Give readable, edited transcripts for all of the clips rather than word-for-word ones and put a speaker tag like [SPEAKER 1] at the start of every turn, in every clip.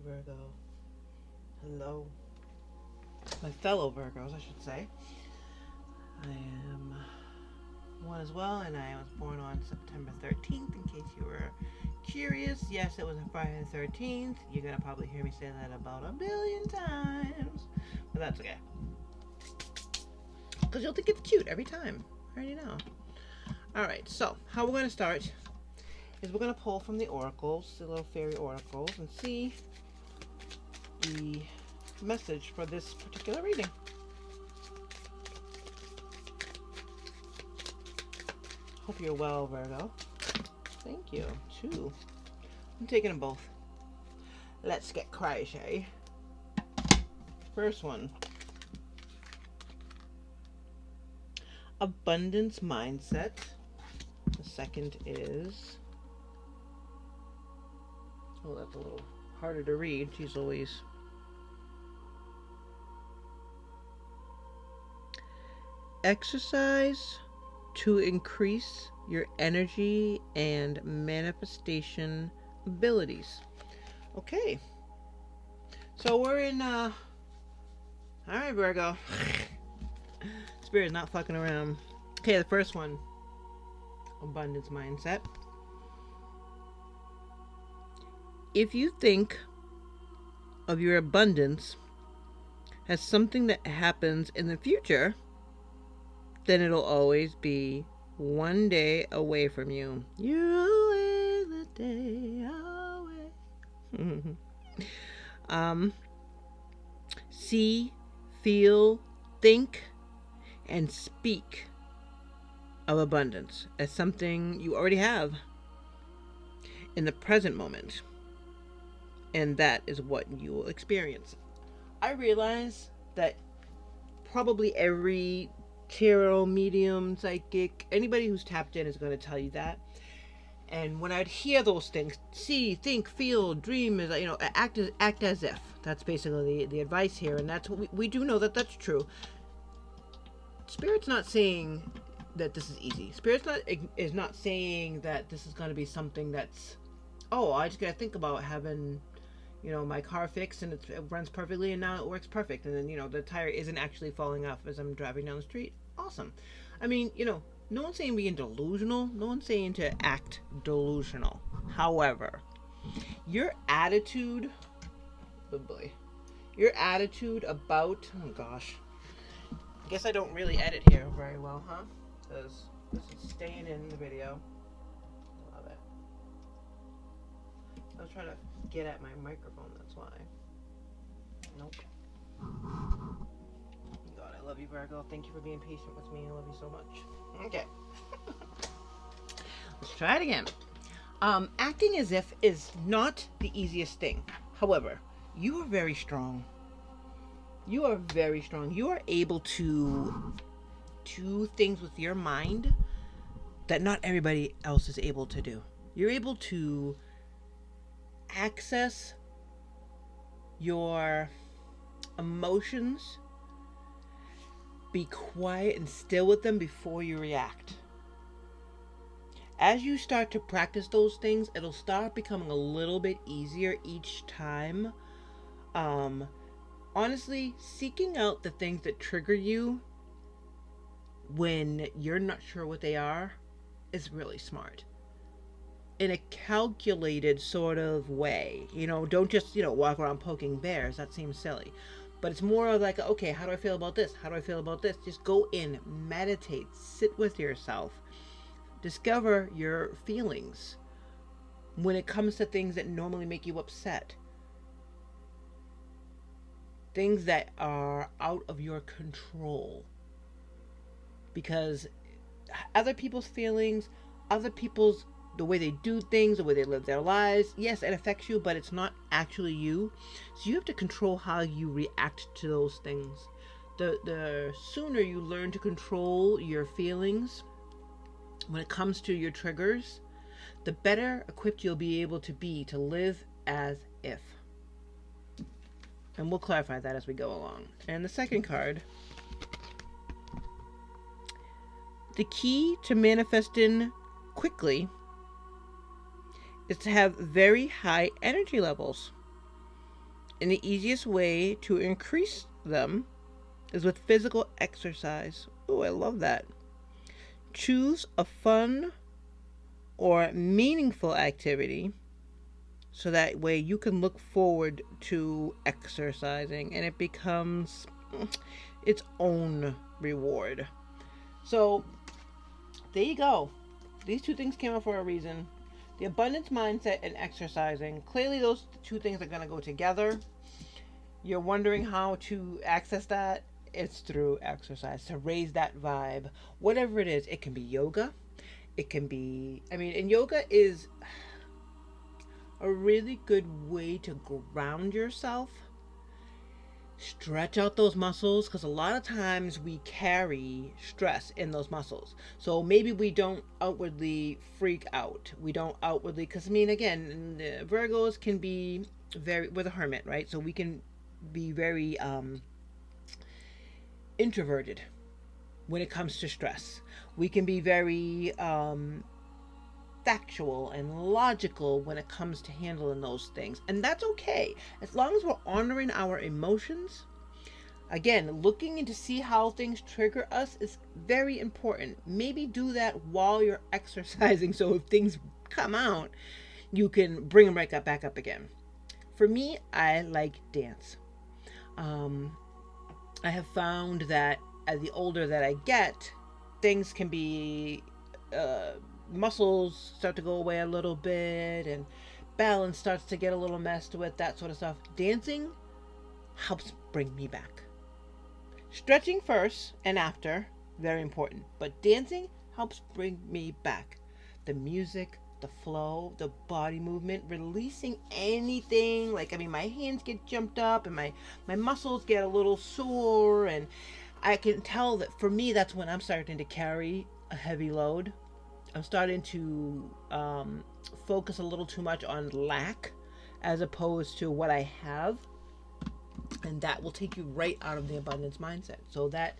[SPEAKER 1] Virgo. Hello. My fellow Virgos, I should say. I am one as well, and I was born on September 13th, in case you were curious. Yes, it was on Friday the 13th. You're going to probably hear me say that about a billion times. But that's okay. Because you'll think it's cute every time. I already know. Alright, so how we're going to start is we're going to pull from the oracles, the little fairy oracles, and see the message for this particular reading. Hope you're well, Virgo. Thank you. 2. I'm taking them both. Let's get crazy. First one. Abundance mindset. The second is... oh, that's a little harder to read. She's always... exercise to increase your energy and manifestation abilities. Okay. So we're in, alright, Virgo. Spirit's not fucking around. Okay, the first one. Abundance mindset. If you think of your abundance as something that happens in the future, then it'll always be one day away from you. You're always a day away. See, feel, think, and speak of abundance as something you already have in the present moment. And that is what you will experience. I realize that probably every tarot, medium, psychic, anybody who's tapped in is going to tell you that. And when I'd hear those things, see, think, feel, dream, is, act as if. That's basically the advice here, and that's what we do know that that's true. Spirit's not saying that this is easy. Spirit's is not saying that this is going to be something that's, oh, I just got to think about having, my car fixed and it runs perfectly and now it works perfect. And then, the tire isn't actually falling off as I'm driving down the street. Awesome. I mean, no one's saying being delusional. No one's saying to act delusional. However, your attitude, oh boy, your attitude about, oh gosh, I guess I don't really edit here very well, huh? Because this is staying in the video. Love it. I was trying to get at my microphone, that's why. Nope. God, I love you, Virgo. Thank you for being patient with me. I love you so much. Okay. Let's try it again. Acting as if is not the easiest thing. However, you are very strong. You are very strong. You are able to do things with your mind that not everybody else is able to do. You're able to access your emotions, be quiet and still with them before you react. As you start to practice those things, it'll start becoming a little bit easier each time. Honestly, seeking out the things that trigger you when you're not sure what they are is really smart. In a calculated sort of way. Don't just, walk around poking bears. That seems silly. But it's more of like, okay, how do I feel about this? How do I feel about this? Just go in, meditate, sit with yourself. Discover your feelings when it comes to things that normally make you upset. Things that are out of your control. Because other people's feelings, the way they do things, the way they live their lives, yes, it affects you, but it's not actually you. So you have to control how you react to those things. The sooner you learn to control your feelings when it comes to your triggers, the better equipped you'll be able to be to live as if. And we'll clarify that as we go along. And the second card. The key to manifesting quickly is to have very high energy levels. And the easiest way to increase them is with physical exercise. Oh, I love that. Choose a fun or meaningful activity so that way you can look forward to exercising and it becomes its own reward. So, there you go. These two things came up for a reason. The abundance mindset and exercising. Clearly, those two things are going to go together. You're wondering how to access that? It's through exercise to raise that vibe. Whatever it is, it can be yoga. It can be, and yoga is a really good way to ground yourself. Stretch out those muscles because a lot of times we carry stress in those muscles. So maybe we don't outwardly freak out. We don't outwardly, because again, Virgos can be we're the hermit, right? So we can be very introverted when it comes to stress. We can be very factual and logical when it comes to handling those things. And that's okay. As long as we're honoring our emotions. Again, looking into see how things trigger us is very important. Maybe do that while you're exercising so if things come out, you can bring them right back up again. For me, I like dance. I have found that as the older that I get, things can be muscles start to go away a little bit and balance starts to get a little messed with, that sort of stuff. Dancing helps bring me back. Stretching first and after, very important, but dancing helps bring me back. The music, the flow, the body movement, releasing anything. My hands get jumped up and my muscles get a little sore, and I can tell that for me that's when I'm starting to carry a heavy load. I'm starting to focus a little too much on lack as opposed to what I have. And that will take you right out of the abundance mindset. So that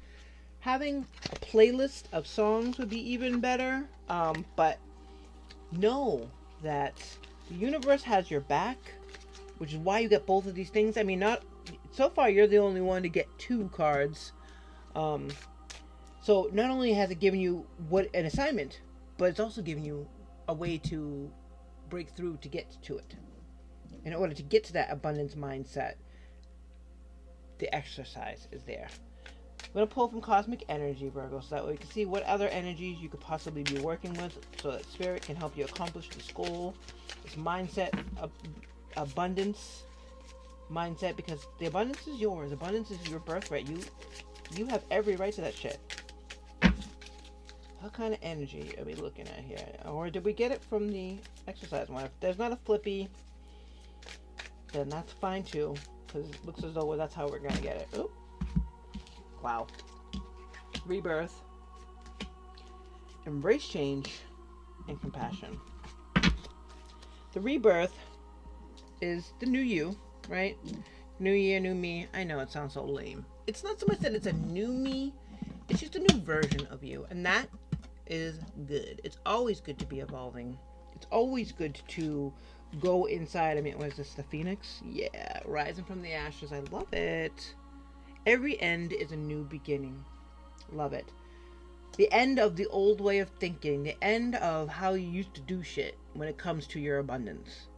[SPEAKER 1] having a playlist of songs would be even better. But know that the universe has your back, which is why you get both of these things. Not so far you're the only one to get 2 cards. So not only has it given you an assignment, but it's also giving you a way to break through to get to it. In order to get to that abundance mindset, the exercise is there. I'm going to pull from Cosmic Energy, Virgo, so that way you can see what other energies you could possibly be working with so that Spirit can help you accomplish this goal, this mindset, abundance mindset, because the abundance is yours. Abundance is your birthright. You have every right to that shit. What kind of energy are we looking at here? Or did we get it from the exercise one? If there's not a flippy, then that's fine too, because it looks as though that's how we're going to get it. Oop. Wow. Rebirth. Embrace change and compassion. The rebirth is the new you, right? New year, new me. I know it sounds so lame. It's not so much that it's a new me, it's just a new version of you. And that is good. It's always good to be evolving. It's always good to go inside. What is this, the phoenix? Yeah, rising from the ashes. I love it. Every end is a new beginning. Love it. The end of the old way of thinking. The end of how you used to do shit when it comes to your abundance.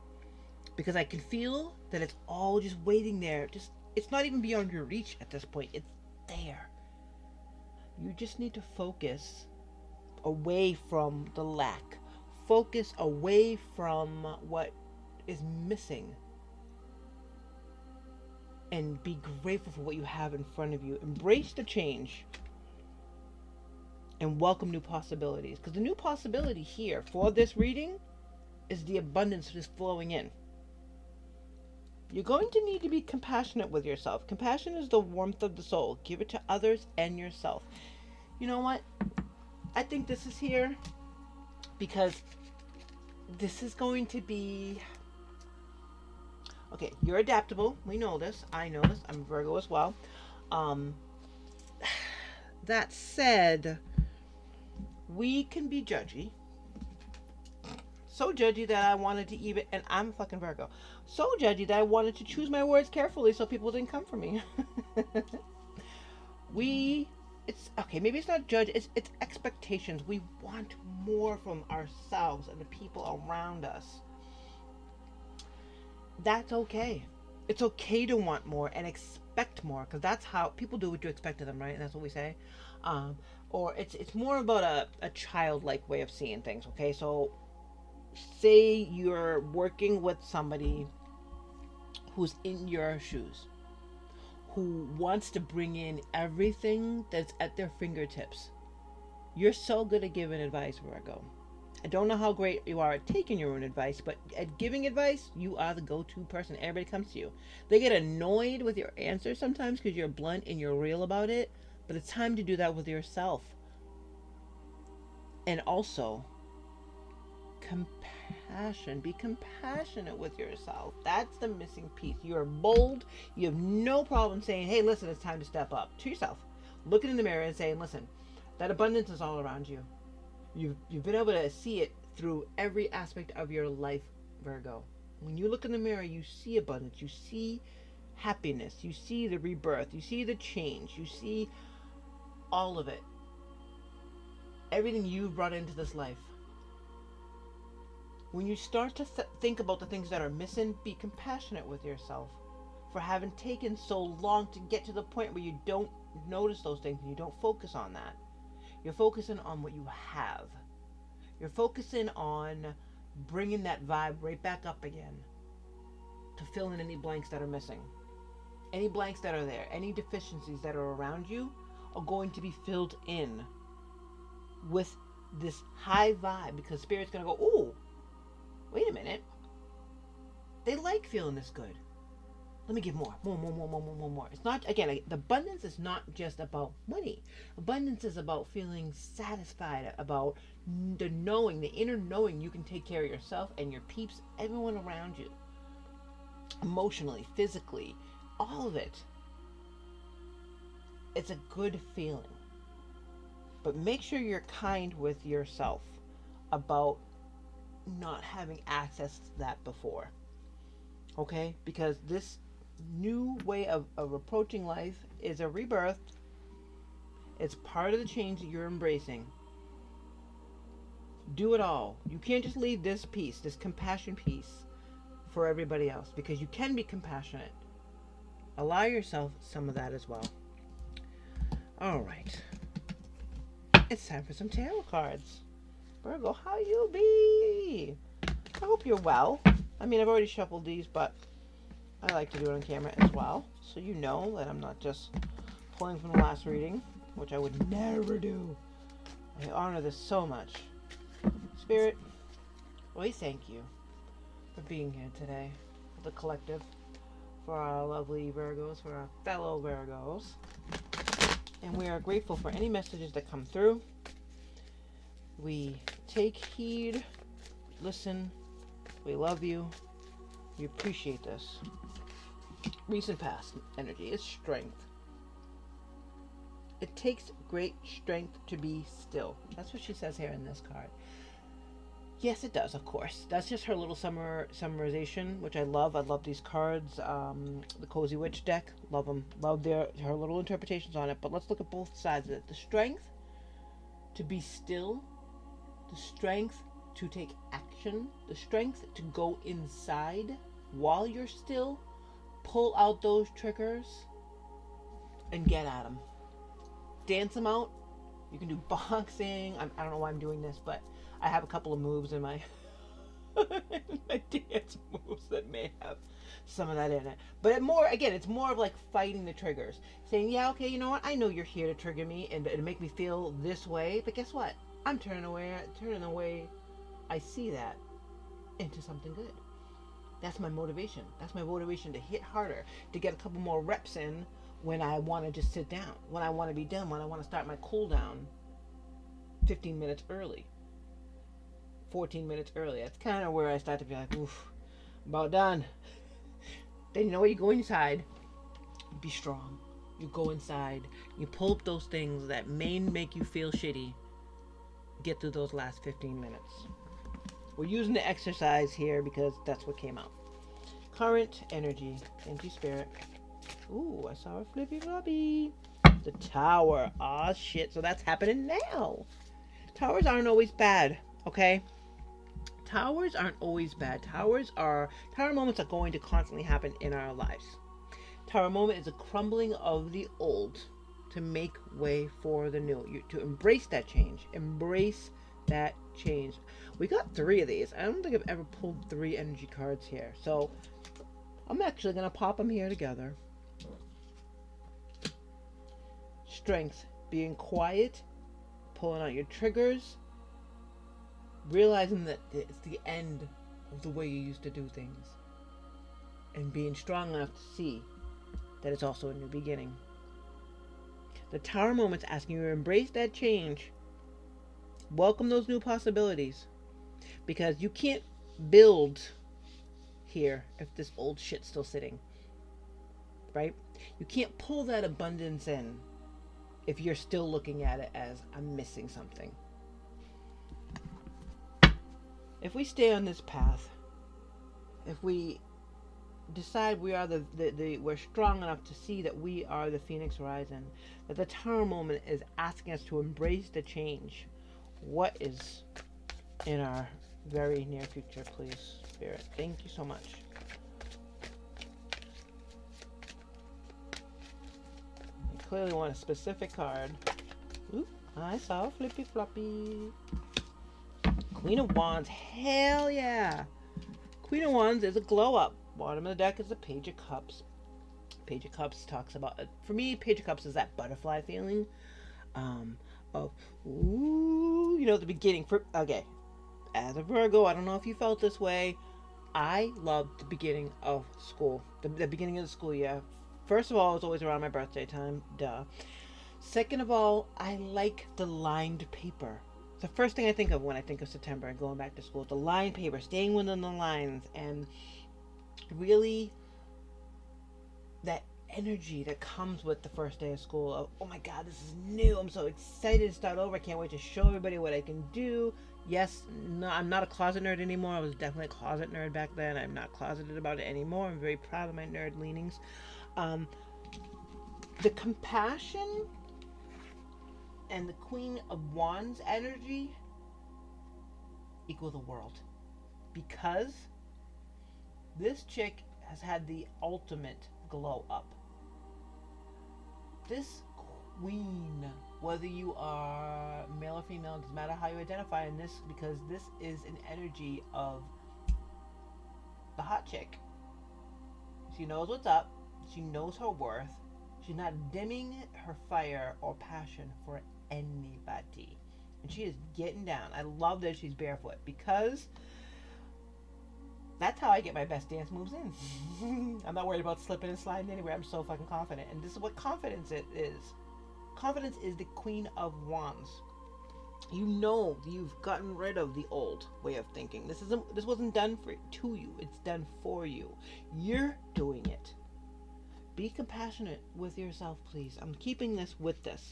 [SPEAKER 1] Because I can feel that it's all just waiting there. It's not even beyond your reach at this point. It's there. You just need to focus away from the lack. Focus away from what is missing. And be grateful for what you have in front of you. Embrace the change. And welcome new possibilities. Because the new possibility here for this reading is the abundance that is flowing in. You're going to need to be compassionate with yourself. Compassion is the warmth of the soul. Give it to others and yourself. You know what? I think this is here because this is going to be... Okay, you're adaptable. We know this. I know this. I'm Virgo as well. That said, we can be judgy. So judgy that I wanted to even, and I'm a fucking Virgo, so judgy that I wanted to choose my words carefully so people didn't come for me. we, it's okay, maybe it's not judge, it's expectations. We want more from ourselves and the people around us. That's okay. It's okay to want more and expect more, because that's how people do what you expect of them, right? And that's what we say. Um, or it's more about a childlike way of seeing things. Okay, so say you're working with somebody who's in your shoes, who wants to bring in everything that's at their fingertips. You're so good at giving advice, Virgo. I don't know how great you are at taking your own advice, but at giving advice, you are the go-to person. Everybody comes to you. They get annoyed with your answers sometimes because you're blunt and you're real about it, but it's time to do that with yourself. And also, compassion. Be compassionate with yourself. That's the missing piece. You're bold. You have no problem saying, hey, listen, it's time to step up to yourself. Looking in the mirror and saying, listen, that abundance is all around you. You've been able to see it through every aspect of your life, Virgo. When you look in the mirror, you see abundance. You see happiness. You see the rebirth. You see the change. You see all of it. Everything you've brought into this life. When you start to think about the things that are missing, be compassionate with yourself for having taken so long to get to the point where you don't notice those things and you don't focus on that. You're focusing on what you have. You're focusing on bringing that vibe right back up again to fill in any blanks that are missing. Any blanks that are there, any deficiencies that are around you are going to be filled in with this high vibe, because Spirit's going to go, ooh, wait a minute. They like feeling this good. Let me give more. More. It's not, again, the abundance is not just about money. Abundance is about feeling satisfied, about the knowing, the inner knowing you can take care of yourself and your peeps, everyone around you. Emotionally, physically, all of it. It's a good feeling. But make sure you're kind with yourself about not having access to that before. Okay? Because this new way of approaching life is a rebirth. It's part of the change that you're embracing. Do it all. You can't just leave this piece, this compassion piece, for everybody else, because you can be compassionate. Allow yourself some of that as well. All right. It's time for some tarot cards. Virgo, how you be? I hope you're well. I mean, I've already shuffled these, but I like to do it on camera as well, so you know that I'm not just pulling from the last reading, which I would never do. I honor this so much. Spirit, we thank you for being here today, for the collective, for our lovely Virgos, for our fellow Virgos. And we are grateful for any messages that come through. We take heed, listen, we love you, we appreciate this. Recent past energy is strength. It takes great strength to be still. That's what she says here in this card. Yes, it does, of course. That's just her little summarization, which I love. I love these cards. The Cozy Witch deck. Love them. Love her little interpretations on it. But let's look at both sides of it. The strength to be still. The strength to take action. The strength to go inside while you're still. Pull out those triggers and get at them. Dance them out. You can do boxing. I don't know why I'm doing this, but I have a couple of moves in my my dance moves that may have some of that in it. But it's more of like fighting the triggers. Saying, yeah, okay, you know what? I know you're here to trigger me and make me feel this way, but guess what? I'm turning away I see that into something good. That's my motivation. That's my motivation to hit harder, to get a couple more reps in when I want to just sit down, when I want to be done, when I want to start my cool down 15 minutes early, 14 minutes early. That's kind of where I start to be like, oof, about done. Then you know what? You go inside, be strong. You go inside, you pull up those things that may make you feel shitty. Get through those last 15 minutes. We're using the exercise here because that's what came out. Current energy. Thank you, Spirit. Ooh, I saw a flippy floppy. The Tower. Ah, shit. So that's happening now. Towers aren't always bad, okay? Towers aren't always bad. Tower moments are going to constantly happen in our lives. Tower moment is a crumbling of the old to make way for the new. To embrace that change. Embrace that change. We got 3 of these. I don't think I've ever pulled 3 energy cards here. So I'm actually going to pop them here together. Strength. Being quiet. Pulling out your triggers. Realizing that it's the end of the way you used to do things. And being strong enough to see that it's also a new beginning. The Tower moment's asking you to embrace that change. Welcome those new possibilities. Because you can't build here if this old shit's still sitting. Right? You can't pull that abundance in if you're still looking at it as I'm missing something. If we stay on this path, if we decide we are we're strong enough to see that we are the Phoenix Rising, that the Tower moment is asking us to embrace the change. What is in our very near future, please, Spirit? Thank you so much. You clearly want a specific card. Oop, I saw a flippy floppy. Queen of Wands, hell yeah! Queen of Wands is a glow up. Bottom of the deck is a Page of Cups. Page of Cups talks about, for me, Page of Cups is that butterfly feeling of, ooh, you know, the beginning. Okay, as a Virgo, I don't know if you felt this way. I loved the beginning of school. The beginning of the school year. First of all, it's always around my birthday time. Duh. Second of all, I like the lined paper. The first thing I think of when I think of September and going back to school, the lined paper, staying within the lines, and really that energy that comes with the first day of school of, oh my god, this is new, I'm so excited to start over, I can't wait to show everybody what I can do. Yes, no, I'm not a closet nerd anymore. I was definitely a closet nerd back then. I'm not closeted about it anymore. I'm very proud of my nerd leanings. The compassion and the Queen of Wands energy equal the world, because this chick has had the ultimate glow up. This queen, whether you are male or female, doesn't matter how you identify in this, because this is an energy of the hot chick. She knows what's up. She knows her worth. She's not dimming her fire or passion for anybody. And she is getting down. I love that she's barefoot, because that's how I get my best dance moves in. I'm not worried about slipping and sliding anywhere. I'm so fucking confident. And this is what confidence it is. Confidence is the Queen of Wands. You know you've gotten rid of the old way of thinking. This wasn't done to you. It's done for you. You're doing it. Be compassionate with yourself, please. I'm keeping this with this,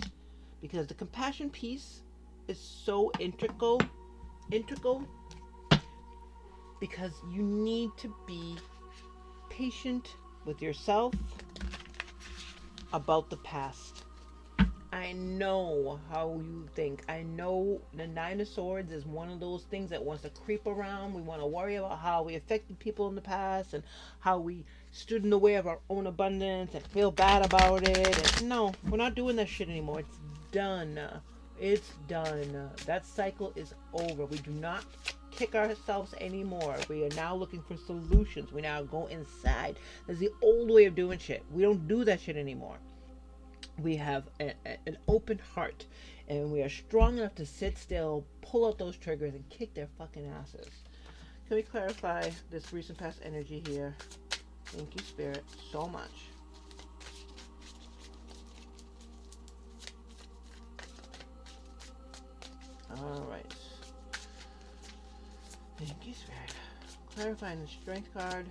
[SPEAKER 1] because the compassion piece is so integral, because you need to be patient with yourself about the past. I know how you think. I know the Nine of Swords is one of those things that wants to creep around. We want to worry about how we affected people in the past and how we stood in the way of our own abundance and feel bad about it. And no, we're not doing that shit anymore. It's done. It's done. That cycle is over. We do not kick ourselves anymore. We are now looking for solutions. We now go inside. That's the old way of doing shit. We don't do that shit anymore. We have an open heart, and we are strong enough to sit still, pull out those triggers, and kick their fucking asses. Can we clarify this recent past energy here? Thank you, Spirit, so much. Alright. Thank you, Spirit. Clarifying the Strength card.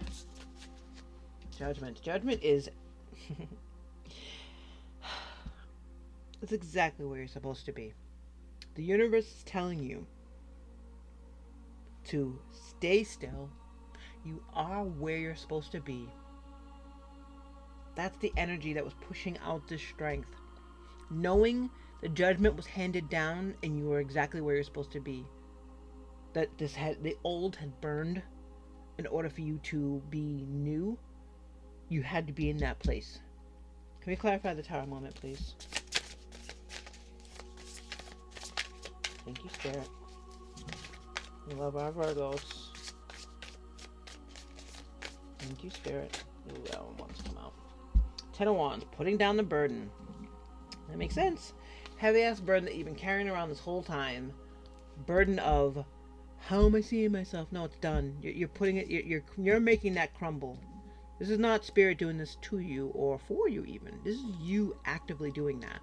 [SPEAKER 1] Judgment. Judgment is... it's exactly where you're supposed to be. The universe is telling you to stay still. You are where you're supposed to be. That's the energy that was pushing out this strength. Knowing the judgment was handed down and you were exactly where you're supposed to be. That the old had burned. In order for you to be new, you had to be in that place. Can we clarify the tower moment, please? Thank you, Spirit. We love our Virgos. Thank you, Spirit. Ooh, that one wants to come out. 10 of Wands, putting down the burden. That makes sense. Heavy ass burden that you've been carrying around this whole time. Burden of, how am I seeing myself? No, it's done. You're putting it. You're making that crumble. This is not Spirit doing this to you or for you even. This is you actively doing that.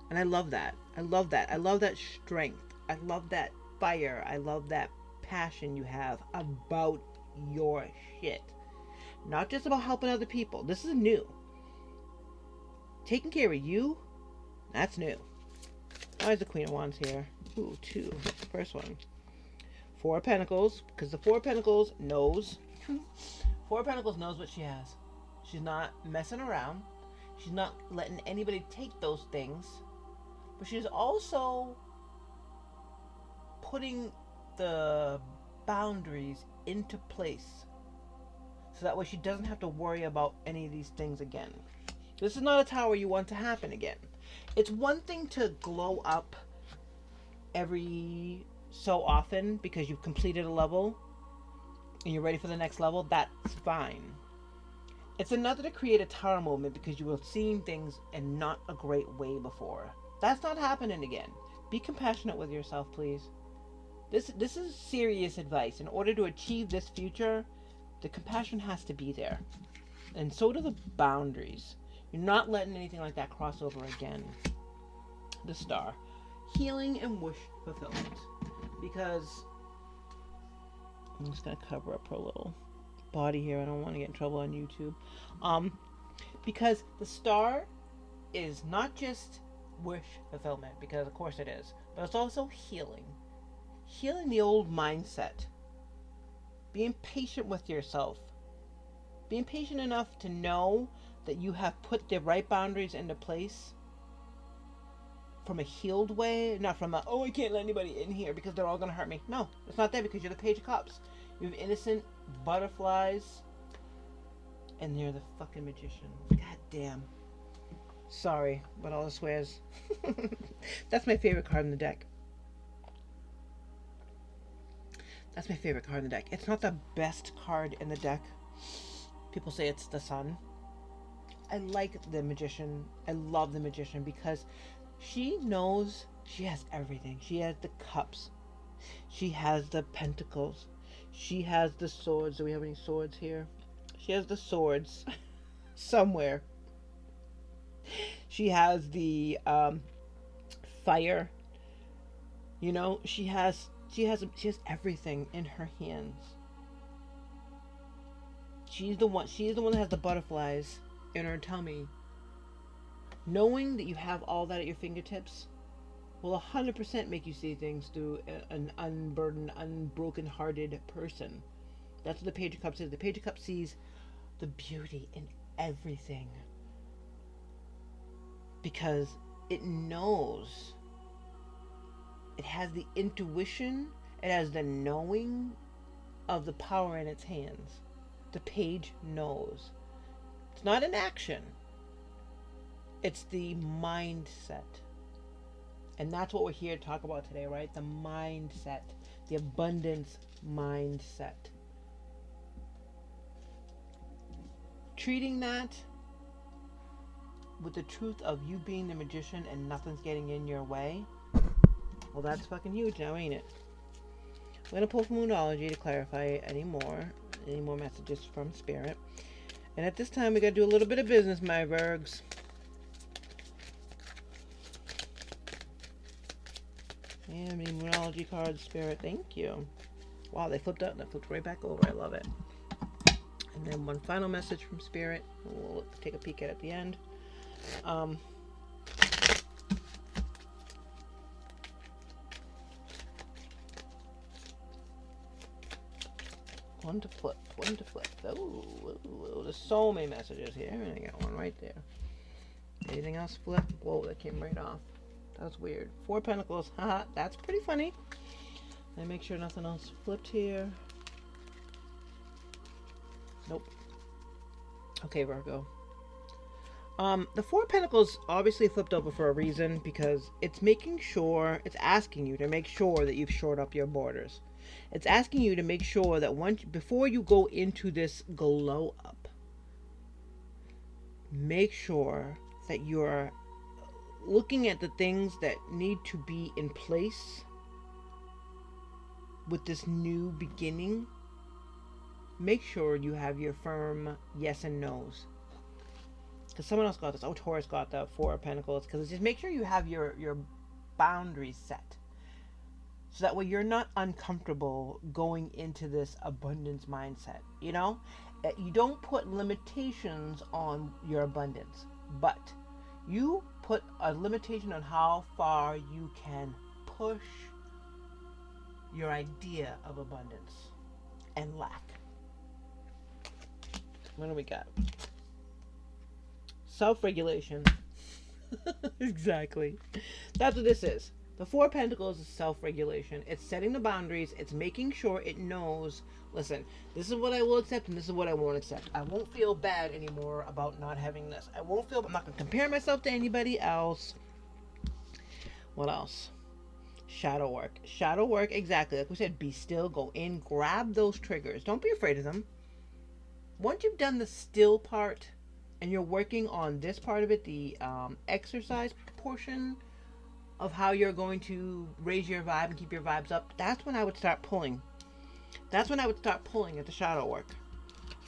[SPEAKER 1] And I love that. I love that. I love that strength. I love that fire. I love that passion you have about your shit. Not just about helping other people. This is new. Taking care of you, that's new. Why is the Queen of Wands here? Ooh, 2. First one. 4 of Pentacles, because the 4 of Pentacles knows. 4 of Pentacles knows what she has. She's not messing around. She's not letting anybody take those things. But she's also putting the boundaries into place. So that way she doesn't have to worry about any of these things again. This is not a tower you want to happen again. It's one thing to glow up every so often because you've completed a level and you're ready for the next level. That's fine. It's another to create a tower moment because you were seeing things in not a great way before. That's not happening again. Be compassionate with yourself, please. This is serious advice. In order to achieve this future, the compassion has to be there. And so do the boundaries. You're not letting anything like that cross over again. The Star. Healing and wish fulfillment. Because I'm just going to cover up her little body here. I don't want to get in trouble on YouTube. Because the Star is not just wish fulfillment, because of course it is, but it's also healing. Healing the old mindset. Being patient with yourself. Being patient enough to know that you have put the right boundaries into place from a healed way, not from a, oh, I can't let anybody in here because they're all going to hurt me. No, it's not that, because you're the Page of Cups. You have innocent butterflies, and you're the fucking magician. God damn. Sorry, but all the swears. That's my favorite card in the deck. That's my favorite card in the deck. It's not the best card in the deck. People say it's the Sun. I like the Magician. I love the Magician because she knows she has everything. She has the cups. She has the pentacles. She has the swords. Do we have any swords here? She has the swords somewhere. She has the fire. You know, she has everything in her hands. She's the one that has the butterflies in her tummy. Knowing that you have all that at your fingertips will 100% make you see things through an unburdened, unbroken-hearted person. That's what the Page of Cups is. The Page of Cups sees the beauty in everything. Because it knows. It has the intuition. It has the knowing of the power in its hands. The Page knows. It's not an action. It's the mindset. And that's what we're here to talk about today, right? The mindset. The abundance mindset. Treating that with the truth of you being the magician and nothing's getting in your way. Well, that's fucking huge now, ain't it? I'm going to pull from Moonology to clarify any more messages from Spirit. And at this time, we got to do a little bit of business, my Virgs. And the Moonology card, Spirit, thank you. Wow, they flipped out and they flipped right back over. I love it. And then one final message from Spirit. We'll take a peek at the end. One to flip. One to flip. Oh, there's so many messages here. And I got one right there. Anything else flip? Whoa, that came right off. That was weird. Four Pentacles. Haha, that's pretty funny. Let me make sure nothing else flipped here. Nope. Okay, Virgo. The Four Pentacles obviously flipped over for a reason, because it's making sure, it's asking you to make sure that you've shored up your borders. It's asking you to make sure that before you go into this glow up, make sure that you're looking at the things that need to be in place with this new beginning. Make sure you have your firm yes and no's. Because someone else got this. Oh, Taurus got the Four of Pentacles. Because it's just make sure you have your boundaries set. So that way you're not uncomfortable going into this abundance mindset. You know? You don't put limitations on your abundance. But you put a limitation on how far you can push your idea of abundance and lack. What do we got? Self-regulation. Exactly. That's what this is. The Four of Pentacles is self-regulation. It's setting the boundaries. It's making sure it knows, listen, this is what I will accept and this is what I won't accept. I won't feel bad anymore about not having this. I'm not going to compare myself to anybody else. What else? Shadow work. Shadow work, exactly. Like we said, be still. Go in. Grab those triggers. Don't be afraid of them. Once you've done the still part, and you're working on this part of it, the exercise portion of how you're going to raise your vibe and keep your vibes up, that's when I would start pulling. That's when I would start pulling at the shadow work.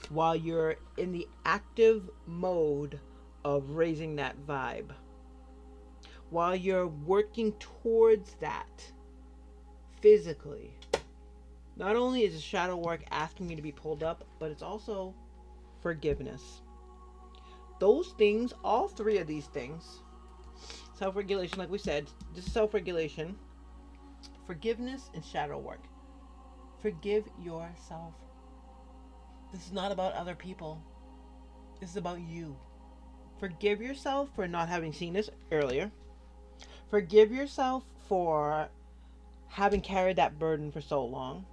[SPEAKER 1] While you're in the active mode of raising that vibe. While you're working towards that physically. Not only is the shadow work asking you to be pulled up, but it's also forgiveness. Those things, all three of these things, self-regulation, like we said, this is self-regulation, forgiveness, and shadow work. Forgive yourself. This is not about other people. This is about you. Forgive yourself for not having seen this earlier. Forgive yourself for having carried that burden for so long.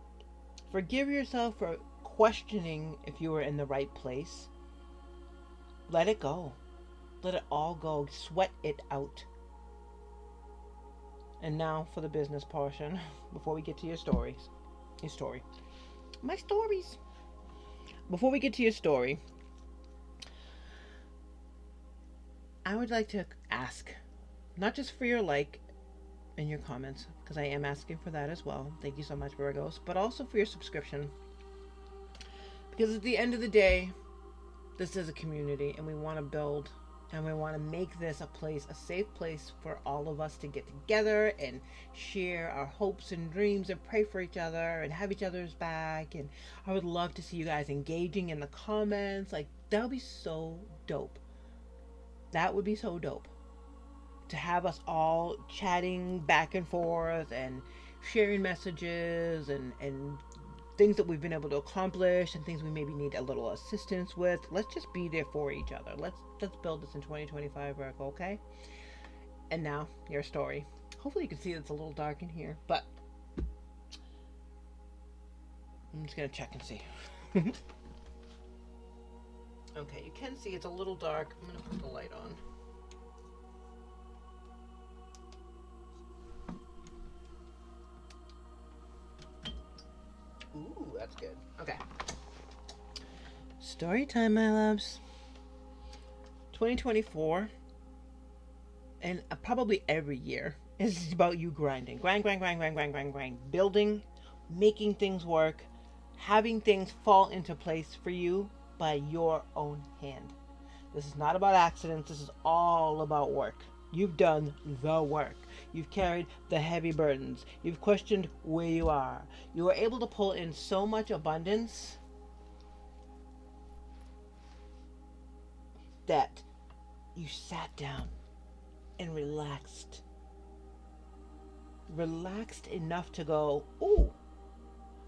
[SPEAKER 1] Forgive yourself for questioning if you were in the right place. Let it go. Let it all go. Sweat it out. And now for the business portion, before we get to your stories. Your story. My stories. Before we get to your story, I would like to ask, not just for your like and your comments, because I am asking for that as well. Thank you so much, Virgos. But also for your subscription. Because at the end of the day, this is a community, and we want to build, and we want to make this a safe place for all of us to get together and share our hopes and dreams and pray for each other and have each other's back. And I would love to see you guys engaging in the comments. Like, that would be so dope. That would be so dope. To have us all chatting back and forth and sharing messages and things that we've been able to accomplish and things we maybe need a little assistance with. Let's just be there for each other. Let's build this in 2025, Virgo, okay? And now, your story. Hopefully you can see it's a little dark in here, but I'm just going to check and see. Okay, you can see it's a little dark. I'm going to put the light on. Ooh, that's good. Okay. Story time, my loves. 2024, and probably every year, is about you grinding. Grind. Building, making things work, having things fall into place for you by your own hand. This is not about accidents. This is all about work. You've done the work. You've carried the heavy burdens. You've questioned where you are. You were able to pull in so much abundance that you sat down and relaxed. Relaxed enough to go, ooh,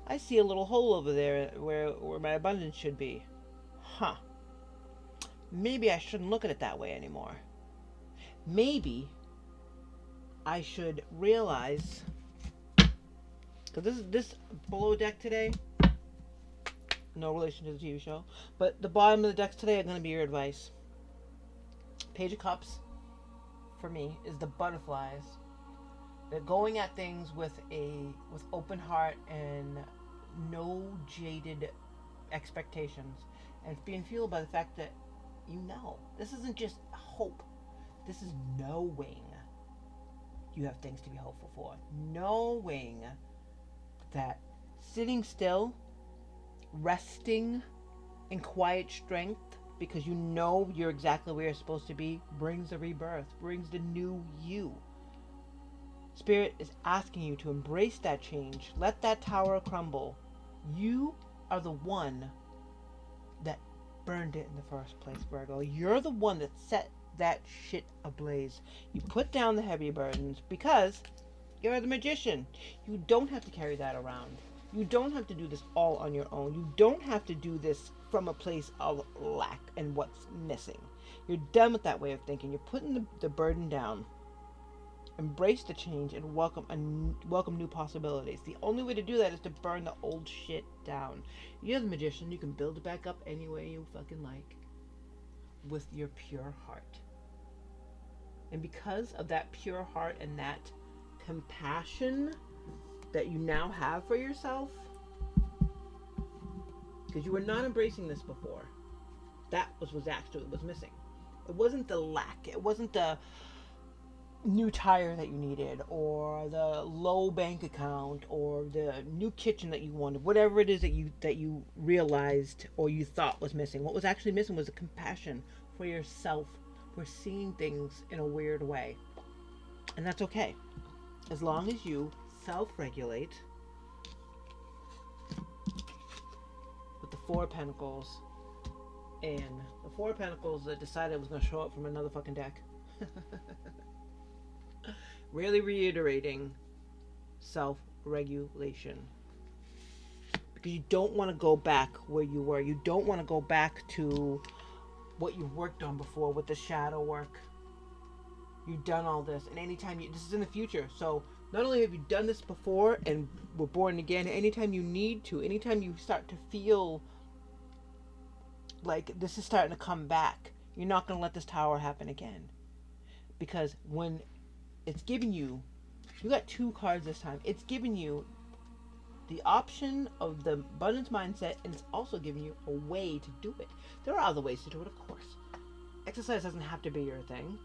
[SPEAKER 1] I see a little hole over there where my abundance should be. Huh. Maybe I shouldn't look at it that way anymore. Maybe I should realize, because this below deck today, no relation to the TV show, but the bottom of the decks today are going to be your advice. Page of Cups, for me, is the butterflies. They're going at things with open heart and no jaded expectations, and it's being fueled by the fact that this isn't just hope. This is knowing you have things to be hopeful for. Knowing that sitting still, resting in quiet strength, because you know you're exactly where you're supposed to be, brings the rebirth, brings the new you. Spirit is asking you to embrace that change. Let that tower crumble. You are the one that burned it in the first place, Virgo. You're the one that set that shit ablaze. You put down the heavy burdens because you're the magician. You don't have to carry that around. You don't have to do this all on your own. You don't have to do this from a place of lack and what's missing. You're done with that way of thinking. You're putting the burden down. Embrace the change and welcome new possibilities. The only way to do that is to burn the old shit down. You're the magician. You can build it back up any way you fucking like with your pure heart. And because of that pure heart and that compassion that you now have for yourself, because you were not embracing this before, that was actually was missing. It wasn't the lack. It wasn't the new tire that you needed, or the low bank account, or the new kitchen that you wanted. Whatever it is that you realized or you thought was missing, what was actually missing was the compassion for yourself, for seeing things in a weird way. And that's okay, as long as you self-regulate with the Four of Pentacles. And the Four of Pentacles that decided it was going to show up from another fucking deck. Really reiterating self-regulation, because you don't want to go back where you were. You don't want to go back to what you've worked on before with the shadow work. You've done all this, and anytime this is in the future, so not only have you done this before and were born again, anytime you need to, anytime you start to feel like this is starting to come back, you're not going to let this tower happen again. Because when it's giving you got two cards this time. It's giving you the option of the abundance mindset, and it's also giving you a way to do it. There are other ways to do it, of course. Exercise doesn't have to be your thing.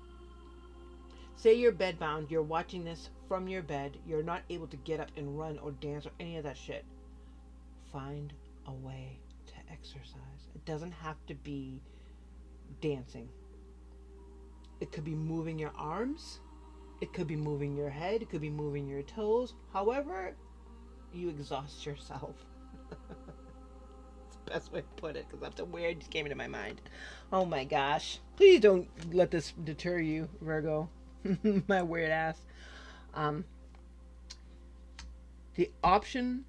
[SPEAKER 1] Say you're bedbound, you're watching this from your bed, you're not able to get up and run or dance or any of that shit. Find a way to exercise. It doesn't have to be dancing. It could be moving your arms. It could be moving your head. It could be moving your toes. However you exhaust yourself. It's the best way to put it, because that's a weird just came into my mind. Oh my gosh. Please don't let this deter you, Virgo. My weird ass. The option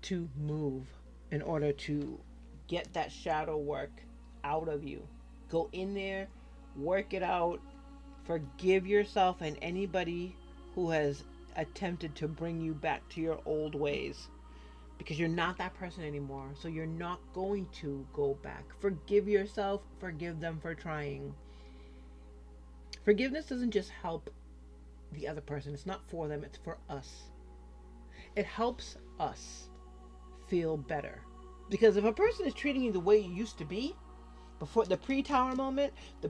[SPEAKER 1] to move in order to get that shadow work out of you. Go in there, work it out, forgive yourself and anybody who has attempted to bring you back to your old ways, because you're not that person anymore, so you're not going to go back. Forgive yourself, forgive them for trying. Forgiveness doesn't just help the other person, it's not for them, it's for us. It helps us feel better, because if a person is treating you the way you used to be before the pre-tower moment, the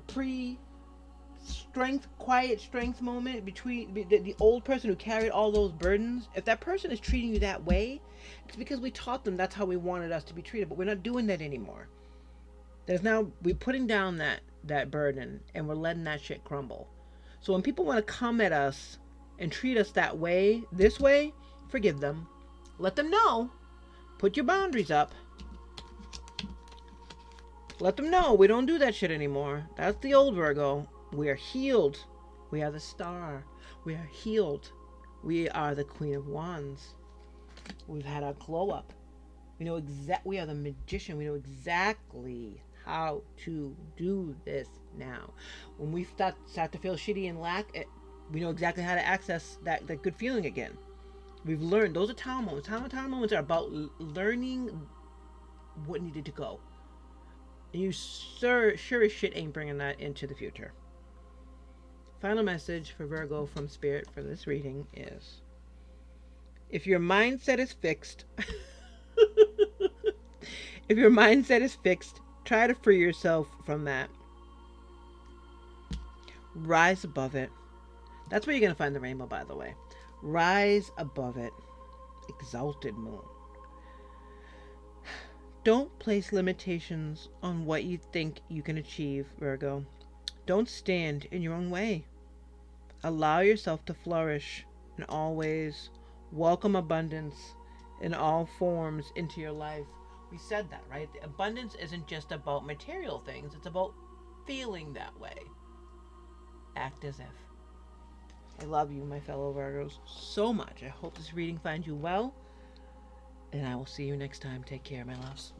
[SPEAKER 1] quiet strength moment between the old person who carried all those burdens, if that person is treating you that way, it's because we taught them that's how we wanted us to be treated, but we're not doing that anymore. We're putting down that burden, and we're letting that shit crumble. So when people want to come at us and treat us this way, forgive them. Let them know. Put your boundaries up. Let them know we don't do that shit anymore. That's the old Virgo. We are healed. We are the star. We are healed. We are the Queen of Wands. We've had our glow up. We are the magician. We know exactly how to do this now. When we start to feel shitty and lack, we know exactly how to access that good feeling again. We've learned. Those are Tower moments. Tower moments are about learning what needed to go. And you sure as shit ain't bringing that into the future. Final message for Virgo from Spirit for this reading is, if your mindset is fixed, if your mindset is fixed, try to free yourself from that. Rise above it. That's where you're going to find the rainbow, by the way. Rise above it. Exalted moon. Don't place limitations on what you think you can achieve, Virgo. Don't stand in your own way. Allow yourself to flourish and always welcome abundance in all forms into your life. We said that, right? Abundance isn't just about material things. It's about feeling that way. Act as if. I love you, my fellow Virgos, so much. I hope this reading finds you well. And I will see you next time. Take care, my loves.